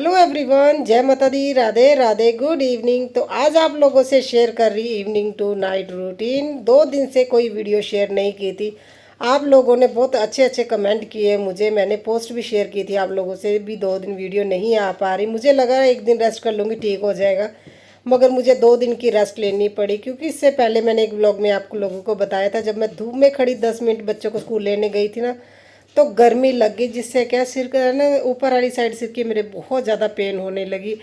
Hello everyone, जय माता दी, Radhe Radhe, good evening. तो आज आप लोगों से शेयर कर रही इवनिंग टू नाइट रूटीन। 2 दिन से कोई वीडियो शेयर नहीं की थी। आप लोगों ने बहुत अच्छे अच्छे कमेंट किए मुझे, मैंने पोस्ट भी शेयर की थी। आप लोगों से भी 2 दिन वीडियो नहीं आ पा रही। मुझे लगा एक दिन रेस्ट कर लूँगी, ठीक हो जाएगा, मगर मुझे 2 दिन की रेस्ट लेनी पड़ी। क्योंकि इससे पहले मैंने एक व्लॉग में आप लोगों को बताया था, जब मैं धूप में खड़ी 10 मिनट बच्चों को स्कूल लेने गई थी ना, तो गर्मी लग गई, जिससे क्या सिर का ना ऊपर वाली साइड सिर की मेरे बहुत ज़्यादा पेन होने लगी।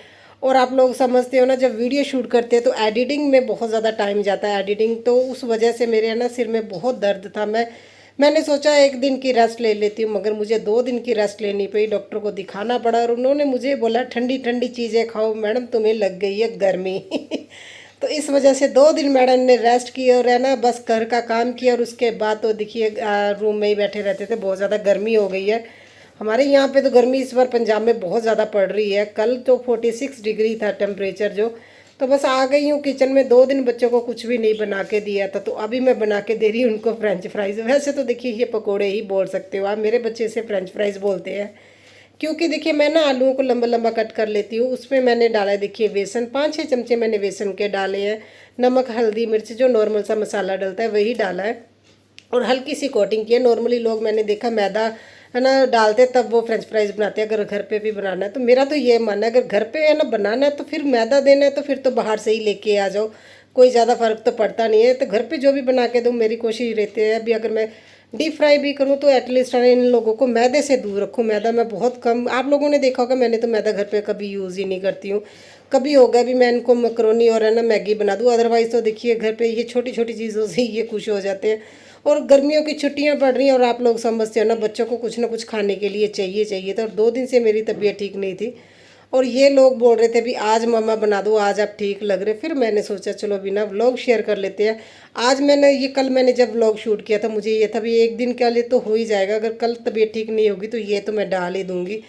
और आप लोग समझते हो ना, जब वीडियो शूट करते हैं तो एडिटिंग में बहुत ज़्यादा टाइम जाता है। एडिटिंग तो उस वजह से मेरे ना सिर में बहुत दर्द था। मैंने सोचा एक दिन की रेस्ट ले लेती हूँ, मगर मुझे 2 दिन की रेस्ट लेनी पड़ी। डॉक्टर को दिखाना पड़ा और उन्होंने मुझे बोला ठंडी ठंडी चीज़ें खाओ मैडम, तुम्हें लग गई है गर्मी। तो इस वजह से 2 दिन मैडम ने रेस्ट की और है ना, बस घर का काम किया। और उसके बाद तो देखिए रूम में ही बैठे रहते थे। बहुत ज़्यादा गर्मी हो गई है हमारे यहाँ पे। तो गर्मी इस बार पंजाब में बहुत ज़्यादा पड़ रही है। कल तो 46 डिग्री था टेम्परेचर जो। तो बस आ गई हूँ किचन में। 2 दिन बच्चों को कुछ भी नहीं बना के दिया था, तो अभी मैं बना के दे रही हूँ उनको फ्रेंच फ्राइज। वैसे तो देखिए ये पकोड़े ही बोल सकते हो आप, मेरे बच्चे इसे फ्रेंच फ्राइज बोलते हैं। क्योंकि देखिए मैं ना आलूओं को लंबा लंबा कट कर लेती हूँ। उसमें मैंने डाला है देखिए बेसन, 5-6 चमचे मैंने बेसन के डाले हैं। नमक, हल्दी, मिर्च, जो नॉर्मल सा मसाला डलता है वही डाला है। और हल्की सी कोटिंग की है। नॉर्मली लोग मैंने देखा मैदा है ना डालते तब वो फ्रेंच फ्राइज बनाते हैं। अगर घर पे भी बनाना है तो मेरा तो ये मानना है, अगर घर पे है ना बनाना है तो फिर मैदा देना है तो फिर तो बाहर से ही लेके आ जाओ, कोई ज़्यादा फ़र्क तो पड़ता नहीं है। तो घर पे जो भी बना के दूँ, मेरी कोशिश रहती है अभी अगर मैं डीप फ्राई भी करूँ तो एटलीस्ट इन लोगों को मैदे से दूर रखूँ। मैदा मैं बहुत कम, आप लोगों ने देखा होगा, मैंने तो मैदा घर पे कभी यूज़ ही नहीं करती हूँ। कभी होगा भी मैं इनको मकरोनी और है ना मैगी बना दूँ, अदरवाइज़ तो देखिए घर पे ये छोटी छोटी चीज़ों से ही ये खुश हो जाते हैं। और गर्मियों की छुट्टियां पड़ रही हैं और आप लोग समझते हो ना, बच्चों को कुछ ना कुछ खाने के लिए चाहिए चाहिए था। और 2 दिन से मेरी तबीयत ठीक नहीं थी और ये लोग बोल रहे थे भी आज मम्मा बना दो, आज आप ठीक लग रहे। फिर मैंने सोचा चलो बिना व्लॉग शेयर कर लेते हैं। आज मैंने ये, कल मैंने जब व्लॉग शूट किया था मुझे ये था भी एक दिन के लिए तो हो ही जाएगा, अगर कल तबीयत ठीक नहीं होगी तो ये तो मैं डाल ही दूँगी।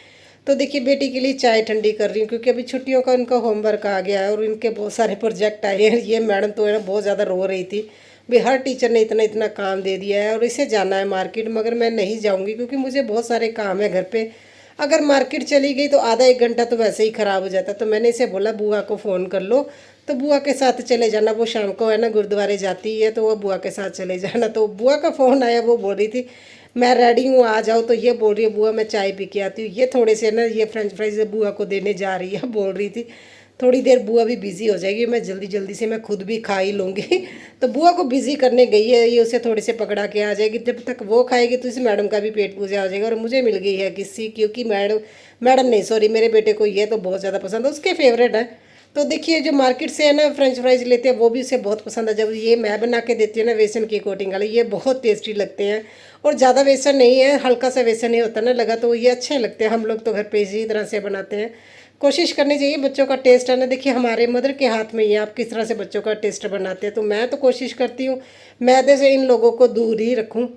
तो देखिए बेटी के लिए चाय ठंडी कर रही हूँ, क्योंकि अभी छुट्टियों का उनका होमवर्क आ गया है और इनके बहुत सारे प्रोजेक्ट आए हैं। ये मैडम तो है ना बहुत ज़्यादा रो रही थी भी हर टीचर ने इतना इतना काम दे दिया है और इसे जाना है मार्केट, मगर मैं नहीं जाऊँगी क्योंकि मुझे बहुत सारे काम है घर पे। अगर मार्केट चली गई तो आधा 1 घंटा तो वैसे ही ख़राब हो जाता। तो मैंने इसे बोला बुआ को फ़ोन कर लो, तो बुआ के साथ चले जाना। वो शाम को है ना गुरुद्वारे जाती है, तो वो बुआ के साथ चले जाना। तो बुआ का फ़ोन आया, वो बोल रही थी मैं रेडी हूँ आ जाओ। तो ये बोल रही है बुआ मैं चाय पी के आती हूँ। ये थोड़े से ना ये फ्रेंच फ्राइज बुआ को देने जा रही है, बोल रही थी थोड़ी देर बुआ भी बिज़ी हो जाएगी, मैं जल्दी जल्दी से मैं खुद भी खा ही लूँगी। तो बुआ को बिज़ी करने गई है, ये उसे थोड़े से पकड़ा के आ जाएगी। जब तक वो खाएगी तो इस मैडम का भी पेट पूजा हो जाएगा। और मुझे मिल गई है किसी, क्योंकि मैडम मैडम नहीं सॉरी, मेरे बेटे को ये तो बहुत ज़्यादा पसंद है, उसके फेवरेट है। तो देखिए जो मार्केट से है ना फ्रेंच फ्राइज लेते हैं वो भी उसे बहुत पसंद है। जब ये मैं बना के देती हूँ ना बेसन की कोटिंग वाले, ये बहुत टेस्टी लगते हैं। और ज़्यादा बेसन नहीं है, हल्का सा बेसन ही होता है ना लगा, तो ये अच्छे लगते हैं। हम लोग तो घर पे इसी तरह से बनाते हैं। कोशिश करनी चाहिए बच्चों का टेस्ट है ना, देखिए हमारे मदर के हाथ में ही है आप किस तरह से बच्चों का टेस्ट बनाते हैं। तो मैं तो कोशिश करती हूँ मैदे से इन लोगों को दूर ही रखूँ।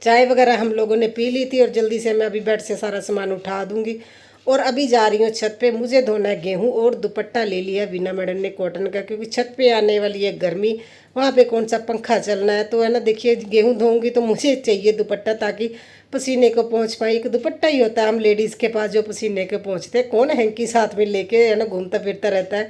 चाय वगैरह हम लोगों ने पी ली थी और जल्दी से मैं अभी बेड से सारा सामान उठा दूंगी और अभी जा रही हूँ छत पे। मुझे धोना है गेहूँ और दुपट्टा ले लिया बिना मैडम ने कॉटन का, क्योंकि छत पे आने वाली है गर्मी, वहाँ पे कौन सा पंखा चलना है। तो है ना देखिए गेहूँ धोऊंगी तो मुझे चाहिए दुपट्टा, ताकि पसीने को पहुँच पाए। एक दुपट्टा ही होता है हम लेडीज़ के पास जो पसीने को पहुँचते हैं, कौन हैंकी साथ में लेके है ना घूमता फिरता रहता है।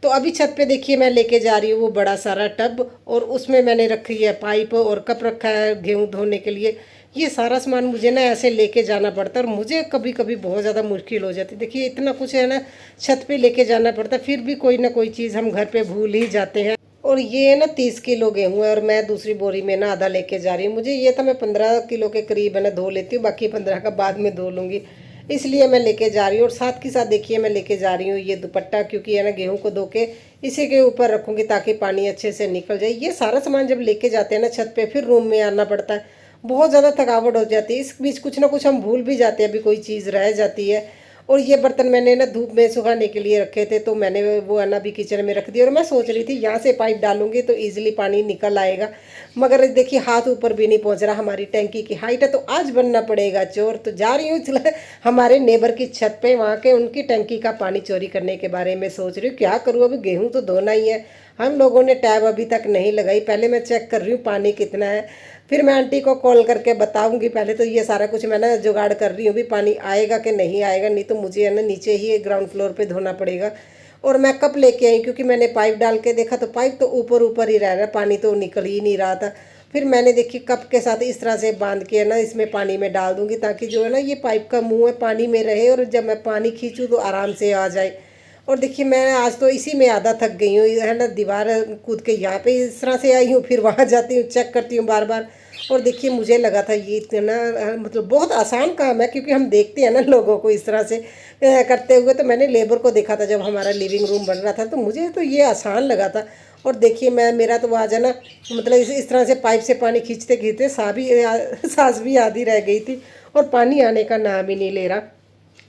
तो अभी छत पे देखिए मैं लेके जा रही हूँ वो बड़ा सारा टब, और उसमें मैंने रखी है पाइप और कप रखा है गेहूँ धोने के लिए। ये सारा सामान मुझे ना ऐसे लेके जाना पड़ता है और मुझे कभी कभी बहुत ज़्यादा मुश्किल हो जाती है। देखिए इतना कुछ है ना छत पे लेके जाना पड़ता है, फिर भी कोई ना कोई चीज़ हम घर पे भूल ही जाते हैं। और ये ना 30 किलो गेहूँ है और मैं दूसरी बोरी में ना आधा लेके जा रही हूँ। मुझे ये था मैं 15 किलो के करीब है ना धो लेती हूँ, बाकी 15 का बाद में धो लूँगी, इसलिए मैं लेके जा रही हूँ। और साथ के साथ देखिए मैं लेके जा रही हूँ ये दुपट्टा, क्योंकि है ना गेहूं को धो के इसी के ऊपर रखूँगी ताकि पानी अच्छे से निकल जाए। ये सारा सामान जब लेके जाते हैं ना छत पे, फिर रूम में आना पड़ता है, बहुत ज़्यादा थकावट हो जाती है। इस बीच कुछ ना कुछ हम भूल भी जाते हैं, अभी कोई चीज़ रह जाती है। और ये बर्तन मैंने ना धूप में सुखाने के लिए रखे थे, तो मैंने वो है ना अभी किचन में रख दिया। और मैं सोच रही थी यहाँ से पाइप डालूंगी तो ईजिली पानी निकल आएगा, मगर देखिए हाथ ऊपर भी नहीं पहुँच रहा। हमारी टैंकी की हाइट है तो आज बनना पड़ेगा चोर। तो जा रही हूँ चला हमारे नेबर की छत पे, वहाँ के उनकी टैंकी का पानी चोरी करने के बारे में सोच रही हूँ क्या करूँ। अभी गेहूँ तो धोना ही है, हम लोगों ने टैब अभी तक नहीं लगाई। पहले मैं चेक कर रही हूँ पानी कितना है। फिर मैं आंटी को कॉल करके बताऊंगी। पहले तो ये सारा कुछ मैं ना जुगाड़ कर रही हूँ भी पानी आएगा कि नहीं आएगा, नहीं तो मुझे है ना नीचे ही ग्राउंड फ्लोर पे धोना पड़ेगा। और मैं कप लेके आई क्योंकि मैंने पाइप डाल के देखा तो पाइप तो ऊपर ऊपर ही रह रहा, पानी तो निकल ही नहीं रहा था। फिर मैंने देखी कप के साथ इस तरह से बांध के है ना इसमें पानी में डाल दूंगी, ताकि जो है ना ये पाइप का मुंह है पानी में रहे और जब मैं पानी खींचूँ तो आराम से आ जाए। और देखिए मैं आज तो इसी में आधा थक गई हूँ, है ना दीवार कूद के यहाँ पे इस तरह से आई हूँ, फिर वहाँ जाती हूँ चेक करती हूँ बार बार। और देखिए मुझे लगा था ये इतना मतलब बहुत आसान काम है, क्योंकि हम देखते हैं ना लोगों को इस तरह से करते हुए। तो मैंने लेबर को देखा था जब हमारा लिविंग रूम बन रहा था, तो मुझे तो ये आसान लगा था। और देखिए मैं मेरा तो आज है ना मतलब इस तरह से पाइप से पानी खींचते खींचते सांस भी आधी रह गई थी और पानी आने का नाम ही नहीं ले रहा।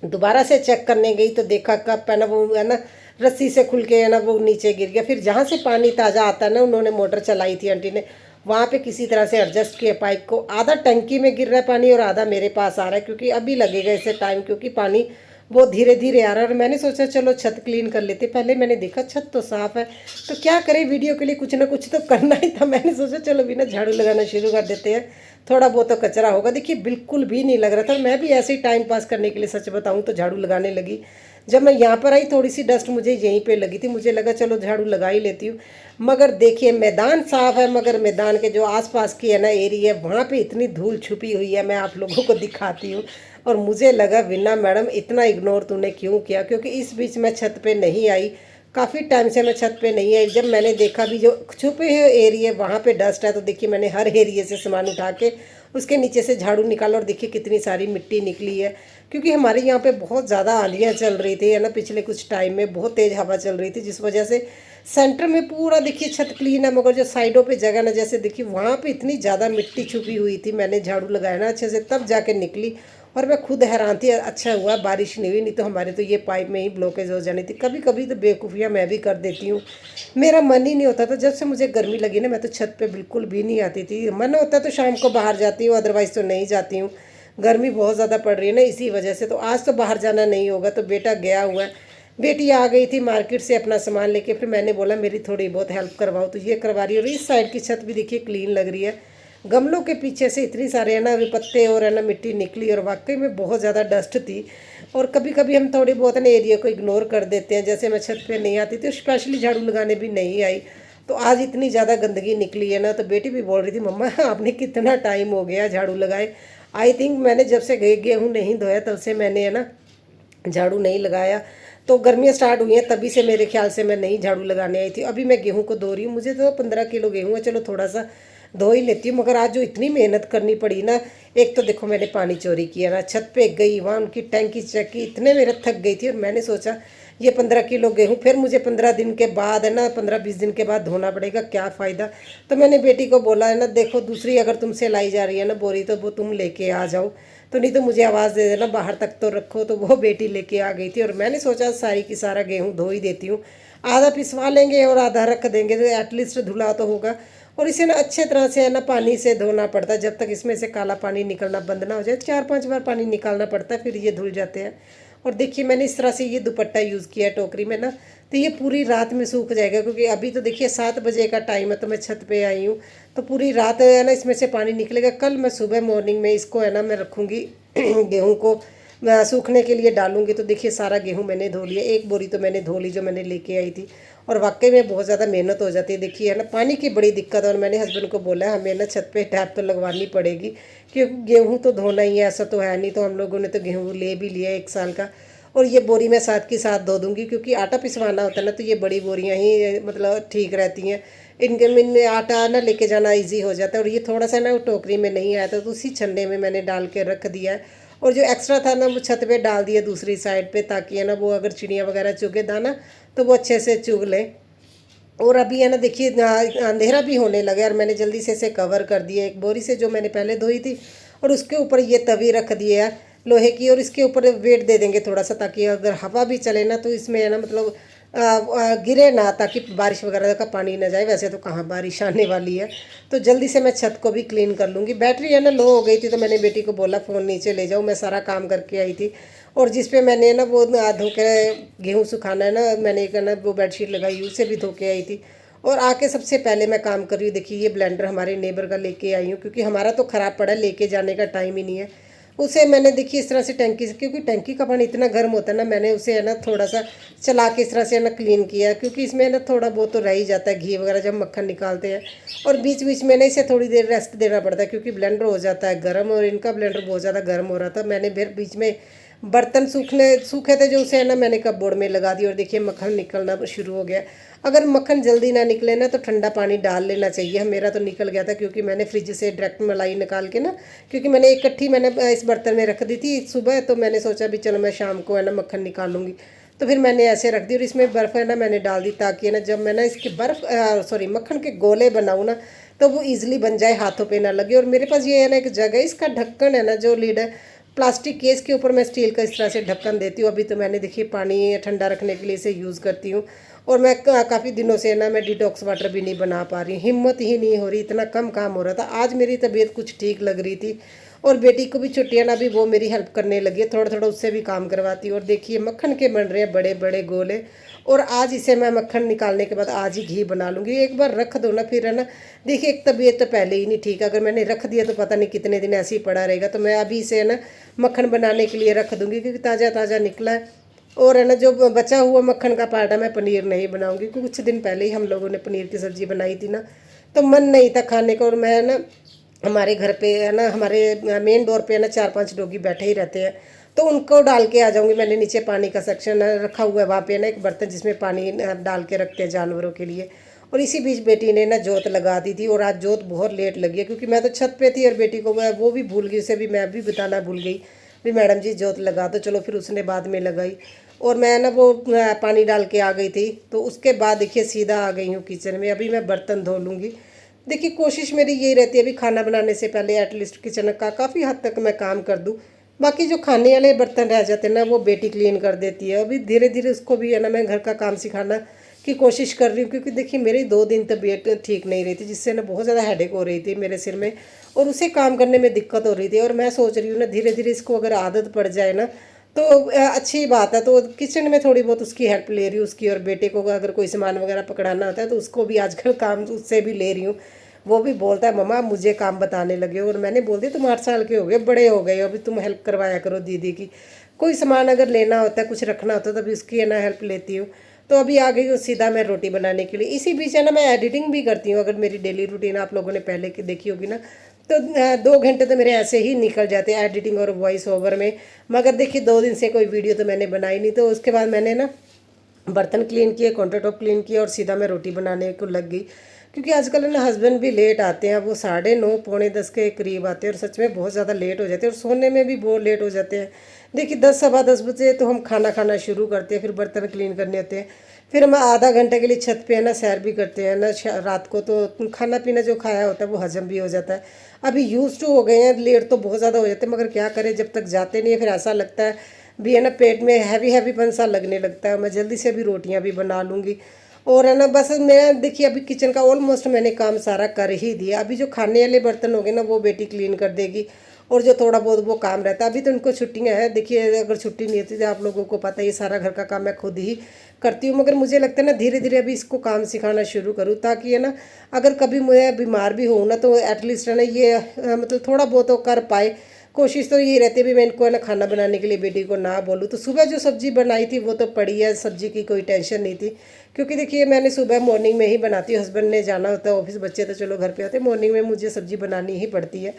दोबारा से चेक करने गई तो देखा कप है ना वो है ना रस्सी से खुल के है ना वो नीचे गिर गया। फिर जहाँ से पानी ताज़ा आता है ना, उन्होंने मोटर चलाई थी आंटी ने, वहाँ पे किसी तरह से एडजस्ट किया पाइप को। आधा टंकी में गिर रहा है पानी और आधा मेरे पास आ रहा है, क्योंकि अभी लगेगा इसे टाइम, क्योंकि पानी बहुत धीरे धीरे आ रहा है। और मैंने सोचा चलो छत क्लीन कर लेते, पहले मैंने देखा छत तो साफ़ है, तो क्या करें वीडियो के लिए कुछ ना कुछ तो करना ही था। मैंने सोचा चलो बिना झाड़ू लगाना शुरू कर देते हैं, थोड़ा बहुत तो कचरा होगा। देखिए बिल्कुल भी नहीं लग रहा था, मैं भी ऐसे ही टाइम पास करने के लिए सच बताऊँ तो झाड़ू लगाने लगी। जब मैं यहाँ पर आई थोड़ी सी डस्ट मुझे यहीं पे लगी थी, मुझे लगा चलो झाड़ू लगा ही लेती हूँ। मगर देखिए मैदान साफ है, मगर मैदान के जो आसपास की है ना एरिया है वहाँ पे इतनी धूल छुपी हुई है, मैं आप लोगों को दिखाती हूँ। और मुझे लगा विन्ना मैडम इतना इग्नोर तूने क्यों किया, क्योंकि इस बीच मैं छत पे नहीं आई, काफ़ी टाइम से मैं छत पे नहीं आई। जब मैंने देखा भी जो छुपे हुए एरिया वहाँ पे डस्ट है, तो देखिए मैंने हर एरिया से सामान उठा के उसके नीचे से झाड़ू निकाला और देखिए कितनी सारी मिट्टी निकली है। क्योंकि हमारे यहाँ पे बहुत ज़्यादा आंधियाँ चल रही थी है ना, पिछले कुछ टाइम में बहुत तेज़ हवा चल रही थी, जिस वजह से सेंटर में पूरा देखिए छत क्लीन है, मगर जो साइडों पे जगह ना जैसे देखिए वहाँ पे इतनी ज़्यादा मिट्टी छुपी हुई थी। मैंने झाड़ू लगाया ना अच्छे से तब जाके निकली, और मैं खुद हैरान थी। अच्छा हुआ बारिश नहीं हुई, नहीं तो हमारे तो ये पाइप में ही ब्लॉकेज हो जानी थी। कभी कभी तो बेवकूफ़ियाँ मैं भी कर देती हूँ, मेरा मन ही नहीं होता था। जब से मुझे गर्मी लगी ना, मैं तो छत पे बिल्कुल भी नहीं आती थी। मन होता तो शाम को बाहर जाती हूँ, अदरवाइज़ तो नहीं जाती हूँ। गर्मी बहुत ज़्यादा पड़ रही है ना इसी वजह से, तो आज तो बाहर जाना नहीं होगा। तो बेटा गया हुआ है, बेटी आ गई थी मार्केट से अपना सामान लेके, फिर मैंने बोला मेरी थोड़ी बहुत हेल्प करवाओ, तो ये करवा रही है। और इस साइड की छत भी देखिए क्लीन लग रही है। गमलों के पीछे से इतनी सारे है ना पत्ते और है ना मिट्टी निकली, और वाकई में बहुत ज़्यादा डस्ट थी। और कभी कभी हम थोड़ी बहुत ना एरिया को इग्नोर कर देते हैं, जैसे मैं छत पे नहीं आती थी, स्पेशली झाड़ू लगाने भी नहीं आई, तो आज इतनी ज़्यादा गंदगी निकली है ना। तो बेटी भी बोल रही थी मम्मा आपने कितना टाइम हो गया झाड़ू लगाए। आई थिंक मैंने जब से गेहूँ नहीं धोया तब से मैंने है ना झाड़ू नहीं लगाया। तो गर्मियाँ स्टार्ट हुई हैं तभी से मेरे ख्याल से मैं नहीं झाड़ू लगाने आई थी। अभी मैं गेहूं को धो रही हूँ, मुझे तो 15 किलो गेहूँ है, चलो थोड़ा सा धो ही लेती हूँ। मगर आज जो इतनी मेहनत करनी पड़ी ना, एक तो देखो मैंने पानी चोरी किया ना, छत पे गई वहाँ उनकी टैंकी चेक की, इतने मेरे थक गई थी। और मैंने सोचा ये 15 किलो गेहूँ फिर मुझे 15 दिन के बाद है ना 15-20 दिन के बाद धोना पड़ेगा, क्या फ़ायदा। तो मैंने बेटी को बोला है ना देखो दूसरी अगर तुमसे लाई जा रही है ना बोरी, तो वो तुम लेके आ जाओ, तो नहीं तो मुझे आवाज़ दे देना बाहर तक तो रखो। तो वो बेटी लेके आ गई थी, और मैंने सोचा सारी की सारा गेहूँ धो ही देती हूँ, आधा पिसवा लेंगे और आधा रख देंगे, तो एटलीस्ट धुला तो होगा। और इसे ना अच्छे तरह से है ना पानी से धोना पड़ता है, जब तक इसमें से काला पानी निकलना बंद ना हो जाए। 4-5 बार पानी निकालना पड़ता है, फिर ये धुल जाते हैं। और देखिए मैंने इस तरह से ये दुपट्टा यूज़ किया है टोकरी में ना, तो ये पूरी रात में सूख जाएगा। क्योंकि अभी तो देखिए 7 बजे का टाइम है, तो मैं छत पे आई हूँ, तो पूरी रात है ना इसमें से पानी निकलेगा। कल मैं सुबह मॉर्निंग में इसको है ना मैं रखूँगी गेहूँ को मैं सूखने के लिए डालूंगी। तो देखिए सारा गेहूँ मैंने धो लिया, एक बोरी तो मैंने धो ली जो मैंने लेके आई थी। और वाकई में बहुत ज़्यादा मेहनत हो जाती है, देखिए है ना पानी की बड़ी दिक्कत है। और मैंने हस्बैंड को बोला है हमें ना छत पे टैप तो लगवानी पड़ेगी, क्योंकि गेहूँ तो धोना ही है, ऐसा तो है नहीं। तो हम लोगों ने तो गेहूँ ले भी लिया 1 साल का, और ये बोरी मैं साथ के साथ धो दूँगी, क्योंकि आटा पिसवाना होता है ना, तो ये बड़ी बोरियाँ ही मतलब ठीक रहती हैं। इनके में आटा ना लेके जाना इजी हो जाता है। और ये थोड़ा सा ना टोकरी में नहीं आया था, तो उसी छन्ने में मैंने डाल के रख दिया है। और जो एक्स्ट्रा था ना वो छत पे डाल दिया दूसरी साइड पे, ताकि है ना वो अगर चिड़िया वगैरह चुगे दाना तो वो अच्छे से चुग लें। और अभी है ना देखिए अंधेरा भी होने लगा, और मैंने जल्दी से इसे कवर कर दिया एक बोरी से जो मैंने पहले धोई थी। और उसके ऊपर ये तवी रख दी है लोहे की, और इसके ऊपर वेट दे देंगे थोड़ा सा, ताकि अगर हवा भी चले ना तो इसमें है ना मतलब गिरे ना, ताकि बारिश वगैरह का पानी ना जाए। वैसे तो कहाँ बारिश आने वाली है, तो जल्दी से मैं छत को भी क्लीन कर लूँगी। बैटरी है ना लो हो गई थी, तो मैंने बेटी को बोला फ़ोन नीचे ले जाओ, मैं सारा काम करके आई थी। और जिस पे मैंने ना वो धो के गेहूँ सुखाना है ना, मैंने एक ना वो बेडशीट लगाई उसे भी धो के आई थी। और आके सबसे पहले मैं काम कर रही हूँ। देखिए ये ब्लेंडर हमारे नेबर का लेके आई हूँ, क्योंकि हमारा तो ख़राब पड़ा, लेके जाने का टाइम ही नहीं है। उसे मैंने देखिए इस तरह से टंकी से, क्योंकि टंकी का पानी इतना गर्म होता है ना, मैंने उसे है ना थोड़ा सा चला के इस तरह से है ना क्लीन किया, क्योंकि इसमें ना थोड़ा बहुत तो रह ही जाता है घी वगैरह जब मक्खन निकालते हैं। और बीच बीच में ना इसे थोड़ी देर रेस्ट देना पड़ता है, क्योंकि ब्लेंडर हो जाता है गर्म, और इनका ब्लेंडर बहुत ज़्यादा गर्म हो रहा था। मैंने फिर बीच में बर्तन सूखे थे जो, उसे है ना मैंने कपबोर्ड में लगा दी, और देखिए मक्खन निकलना शुरू हो गया। अगर मक्खन जल्दी ना निकले ना तो ठंडा पानी डाल लेना चाहिए। मेरा तो निकल गया था, क्योंकि मैंने फ्रिज से डायरेक्ट मलाई निकाल के ना, क्योंकि मैंने इकट्ठी मैंने इस बर्तन में रख दी थी सुबह, तो मैंने सोचा भी चलो मैं शाम को है ना मक्खन निकालूंगी, तो फिर मैंने ऐसे रख दी। और इसमें बर्फ़ है ना मैंने डाल दी, ताकि है ना जब मैं ना इसके मक्खन के गोले बनाऊँ ना, तो वो ईजिली बन जाए, हाथों पे ना लगे। और मेरे पास ये है ना एक जगह, इसका ढक्कन है ना जो लीड है, प्लास्टिक केस के ऊपर मैं स्टील का इस तरह से ढक्कन देती हूँ। अभी तो मैंने देखिए पानी ठंडा रखने के लिए इसे यूज़ करती हूँ। और मैं काफ़ी दिनों से ना मैं डिटॉक्स वाटर भी नहीं बना पा रही, हिम्मत ही नहीं हो रही, इतना कम काम हो रहा था। आज मेरी तबीयत कुछ ठीक लग रही थी, और बेटी को भी छुट्टियाँ ना, भी वो मेरी हेल्प करने लगी है, थोड़ा थोड़ा उससे भी काम करवाती हूँ। और देखिए मक्खन के बन रहे हैं बड़े बड़े गोले, और आज इसे मैं मक्खन निकालने के बाद आज ही घी बना लूँगी। एक बार रख दो ना, फिर है ना देखिए एक तबीयत तो पहले ही नहीं ठीक, अगर मैंने रख दिया तो पता नहीं कितने दिन ऐसे ही पड़ा रहेगा। तो मैं अभी इसे है ना मक्खन बनाने के लिए रख दूँगी, क्योंकि ताज़ा ताज़ा निकला है। और है ना जो बचा हुआ मक्खन का पार्ट है, मैं पनीर नहीं बनाऊँगी, क्योंकि कुछ दिन पहले ही हम लोगों ने पनीर की सब्ज़ी बनाई थी ना, तो मन नहीं था खाने का। और मैं ना हमारे घर पे है ना, हमारे मेन डोर पे है ना 4-5 डॉगी बैठे ही रहते हैं, तो उनको डाल के आ जाऊंगी। मैंने नीचे पानी का सेक्शन रखा हुआ है, वहाँ पे ना एक बर्तन जिसमें पानी डाल के रखते हैं जानवरों के लिए। और इसी बीच बेटी ने ना जोत लगा दी थी, और आज जोत बहुत लेट लगी है, क्योंकि मैं तो छत पे थी, और बेटी को वो भी भूल गई, उसे भी मैं भी बताना भूल गई भी मैडम जी जोत लगा दो। चलो फिर उसने बाद में लगाई, और मैं ना वो पानी डाल के आ गई थी। तो उसके बाद देखिए सीधा आ गई हूँ किचन में, अभी मैं बर्तन धो लूँगी। देखिए कोशिश मेरी यही रहती है, अभी खाना बनाने से पहले एटलीस्ट किचन का काफ़ी हद तक मैं काम कर दूँ। बाकी जो खाने वाले बर्तन रह जाते हैं ना, वो बेटी क्लीन कर देती है। अभी धीरे धीरे उसको भी है ना मैं घर का काम सिखाना की कोशिश कर रही हूँ, क्योंकि देखिए मेरी 2 दिन तबीयत ठीक नहीं रही थी, जिससे ना बहुत ज़्यादा हेडेक हो रही थी मेरे सिर में, और उसे काम करने में दिक्कत हो रही थी। और मैं सोच रही हूँ ना धीरे धीरे इसको अगर आदत पड़ जाए ना, तो अच्छी बात है। तो किचन में थोड़ी बहुत उसकी हेल्प ले रही हूँ उसकी, और बेटे को अगर कोई सामान वगैरह पकड़ाना होता है तो उसको भी आजकल काम उससे भी ले रही हूँ। वो भी बोलता है मम्मा मुझे काम बताने लगे हो, और मैंने बोल दिया तुम 8 साल के हो गए, बड़े हो गए हो, अभी तुम हेल्प करवाया करो दीदी की। कोई सामान अगर लेना होता है, कुछ रखना होता है, तभी उसकी है ना हेल्प लेती हूँ। तो अभी आ गई हूँ सीधा मैं रोटी बनाने के लिए। इसी बीच है ना मैं एडिटिंग भी करती हूँ। अगर मेरी डेली रूटीन आप लोगों ने पहले की देखी होगी ना, तो 2 घंटे तो मेरे ऐसे ही निकल जाते हैं एडिटिंग और वॉइस ओवर में। मगर देखिए 2 दिन से कोई वीडियो तो मैंने बनाई नहीं, तो उसके बाद मैंने ना बर्तन क्लीन किए, काउंटर टॉप क्लीन किया, और सीधा मैं रोटी बनाने को लग गई। क्योंकि आजकल ना हस्बैंड भी लेट आते हैं, वो 9:30 पौने 10 के करीब आते हैं, और सच में बहुत ज़्यादा लेट हो जाते हैं, और सोने में भी बहुत लेट हो जाते हैं। देखिए 10 सवा 10 बजे तो हम खाना खाना शुरू करते हैं, फिर बर्तन क्लीन करने होते हैं, फिर हम आधा घंटे के लिए छत पे है ना सैर भी करते हैं ना रात को, तो खाना पीना जो खाया होता है वो हजम भी हो जाता है। अभी यूज टू हो गए हैं, लेट तो बहुत ज़्यादा हो जाते हैं, मगर क्या करें जब तक जाते नहीं है फिर ऐसा लगता है भी है ना, पेट में हैवी हैवीपन सा लगने लगता है। मैं जल्दी से अभी रोटियां भी बना लूँगी। और है ना बस मैं देखिए अभी किचन का ऑलमोस्ट मैंने काम सारा कर ही दिया। अभी जो खाने वाले बर्तन हो गए ना वो बेटी क्लीन कर देगी, और जो थोड़ा बहुत वो काम रहता है, अभी तो उनको छुट्टियां हैं। देखिए अगर छुट्टी नहीं होती तो आप लोगों को पता है ये सारा घर का काम मैं खुद ही करती हूँ। मगर मुझे लगता है ना धीरे धीरे अभी इसको काम सिखाना शुरू करूँ, ताकि है ना अगर कभी मैं बीमार भी हूँ ना, तो एटलीस्ट है ना ये मतलब थोड़ा बहुत तो कर पाए। कोशिश तो यही रहती है भी मैं इनको है ना खाना बनाने के लिए बेटी को ना बोलूँ। तो सुबह जो सब्ज़ी बनाई थी वो तो पड़ी है, सब्ज़ी की कोई टेंशन नहीं थी, क्योंकि देखिए मैंने सुबह मॉर्निंग में ही बनाती हूँ। हस्बैंड ने जाना होता है ऑफिस, बच्चे तो चलो घर पे होते हैं, मॉर्निंग में मुझे सब्ज़ी बनानी ही पड़ती है।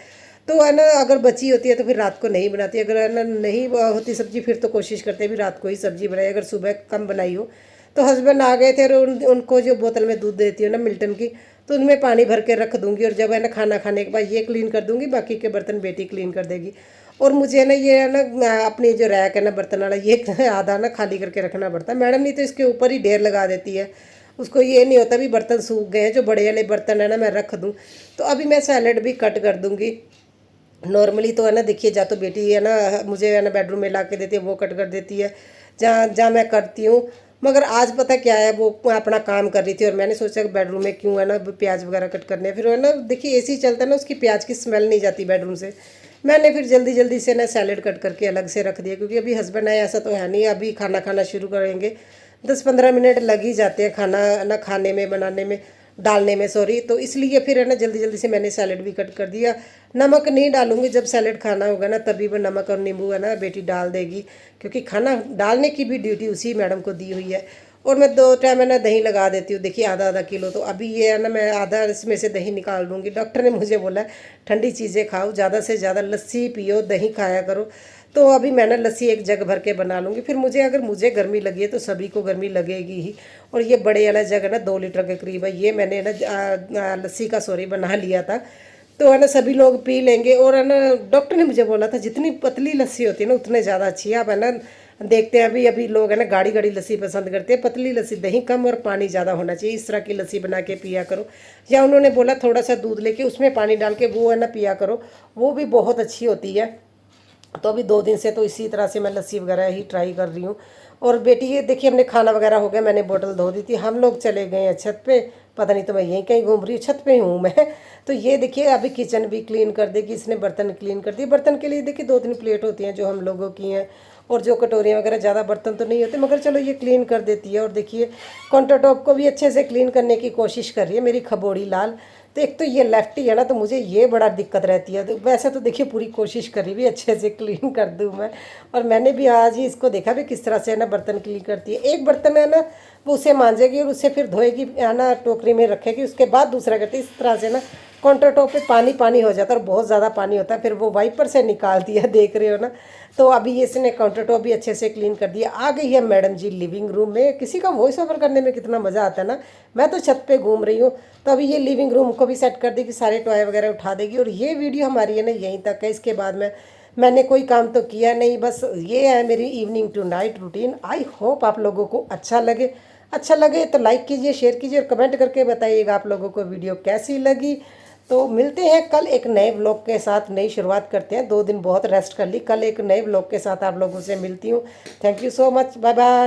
तो है ना अगर बची होती है तो फिर रात को नहीं बनाती, अगर है ना नहीं होती सब्ज़ी फिर तो कोशिश करते हैं भी रात को ही सब्ज़ी बनाई, अगर सुबह कम बनाई हो। तो हस्बैंड आ गए थे, और उनको जो बोतल में दूध देती हूँ ना मिल्टन की, तो उनमें पानी भर के रख दूँगी, और जब है ना खाना खाने के बाद ये क्लीन कर दूँगी, बाकी के बर्तन बेटी क्लीन कर देगी। और मुझे ना ये है ना अपनी जो रैक है ना बर्तन वाला, ये आधा ना खाली करके रखना पड़ता है। मैडम नहीं तो इसके ऊपर ही ढेर लगा देती है, उसको ये नहीं होता भी बर्तन सूख गए हैं, जो बड़े वाले बर्तन है ना मैं रख दूँ। तो अभी मैं सैलड भी कट कर दूँगी। नॉर्मली तो है ना देखिए जा तो बेटी है ना मुझे है ना बेडरूम में ला के देती है, वो कट कर देती है जहाँ जहाँ मैं करती हूँ। मगर आज पता क्या है, वो अपना काम कर रही थी, और मैंने सोचा कि बेडरूम में क्यों है ना प्याज वगैरह कट करने, फिर है ना देखिए एसी चलता है ना, उसकी प्याज की स्मेल नहीं जाती बेडरूम से। मैंने फिर जल्दी जल्दी से ना सैलेड कट करके अलग से रख दिया, क्योंकि अभी हस्बैंड आए ऐसा तो है नहीं, अभी खाना खाना शुरू करेंगे। 10-15 मिनट लग ही जाते हैं खाना ना खाने में, बनाने में, डालने में, सॉरी। तो इसलिए फिर है ना जल्दी जल्दी से मैंने सैलेड भी कट कर दिया। नमक नहीं डालूंगी, जब सैलेड खाना होगा ना तभी वो नमक और नींबू है ना बेटी डाल देगी, क्योंकि खाना डालने की भी ड्यूटी उसी मैडम को दी हुई है। और मैं 2 टाइम है ना दही लगा देती हूँ, देखिए आधा आधा किलो। तो अभी ये है ना मैं आधा इसमें से दही निकाल दूँगी। डॉक्टर ने मुझे बोला है ठंडी चीज़ें खाओ, ज़्यादा से ज़्यादा लस्सी पियो, दही खाया करो। तो अभी मैं ना लस्सी एक जग भर के बना लूँगी। फिर मुझे अगर मुझे गर्मी लगी है तो सभी को गर्मी लगेगी ही। और ये बड़े वाला जग है ना 2 लीटर के करीब है, ये मैंने ना लस्सी का सॉरी बना लिया था। तो है ना सभी लोग पी लेंगे। और है ना डॉक्टर ने मुझे बोला था जितनी पतली लस्सी होती है ना उतने ज़्यादा अच्छी है। आप है ना देखते हैं अभी अभी लोग है ना गाढ़ी गाढ़ी लस्सी पसंद करते हैं, पतली लस्सी, दही कम और पानी ज़्यादा होना चाहिए, इस तरह की लस्सी बना के पिया करो। या उन्होंने बोला थोड़ा सा दूध लेके उसमें पानी डाल के वो है ना पिया करो, वो भी बहुत अच्छी होती है। तो अभी 2 दिन से तो इसी तरह से मैं लस्सी वगैरह ही ट्राई कर रही हूँ। और बेटी ये देखिए हमने खाना वगैरह हो गया, मैंने बोतल धो दी थी, हम लोग चले गए हैं छत पे। पता नहीं तो मैं यहीं कहीं घूम रही हूँ, छत पे हूँ मैं। तो ये देखिए अभी किचन भी क्लीन कर देगी, इसने बर्तन क्लीन कर दिए। बर्तन के लिए देखिए 2-3 प्लेट होती हैं जो हम लोगों की हैं, और जो कटोरियाँ वगैरह, ज़्यादा बर्तन तो नहीं होते, मगर चलो ये क्लीन कर देती है। और देखिए काउंटर टॉप को भी अच्छे से क्लीन करने की कोशिश कर रही है मेरी खबोड़ी लाल। तो एक तो ये लेफ्टी है ना, तो मुझे ये बड़ा दिक्कत रहती है। तो वैसे तो देखिए पूरी कोशिश करी भी अच्छे से क्लीन कर दूँ मैं। और मैंने भी आज ही इसको देखा भी किस तरह से है ना बर्तन क्लीन करती है। एक बर्तन है ना वो उसे मांजेगी और उसे फिर धोएगी, है ना टोकरी में रखेगी, उसके बाद दूसरा करती है। इस तरह से ना काउंटर टॉप पे पानी पानी हो जाता है, और बहुत ज़्यादा पानी होता है, फिर वो वाइपर से निकाल दिया, देख रहे हो ना। तो अभी ये इसने काउंटर टॉप भी अच्छे से क्लीन कर दिया। आ गई है मैडम जी लिविंग रूम में। किसी का वॉइस ओवर करने में कितना मज़ा आता है ना। मैं तो छत पे घूम रही हूँ। तो अभी ये लिविंग रूम को भी सेट कर देगी, सारे टॉय वगैरह उठा देगी। और ये वीडियो हमारी है ना यहीं तक है, इसके बाद मैंने कोई काम तो किया नहीं, बस ये है मेरी evening to night routine. I hope आप लोगों को अच्छा लगे तो लाइक कीजिए, शेयर कीजिए और कमेंट करके बताइएगा आप लोगों को वीडियो कैसी लगी। तो मिलते हैं कल एक नए व्लॉग के साथ, नई शुरुआत करते हैं। 2 दिन बहुत रेस्ट कर ली, कल एक नए व्लॉग के साथ आप लोगों से मिलती हूँ। Thank you so much, bye bye.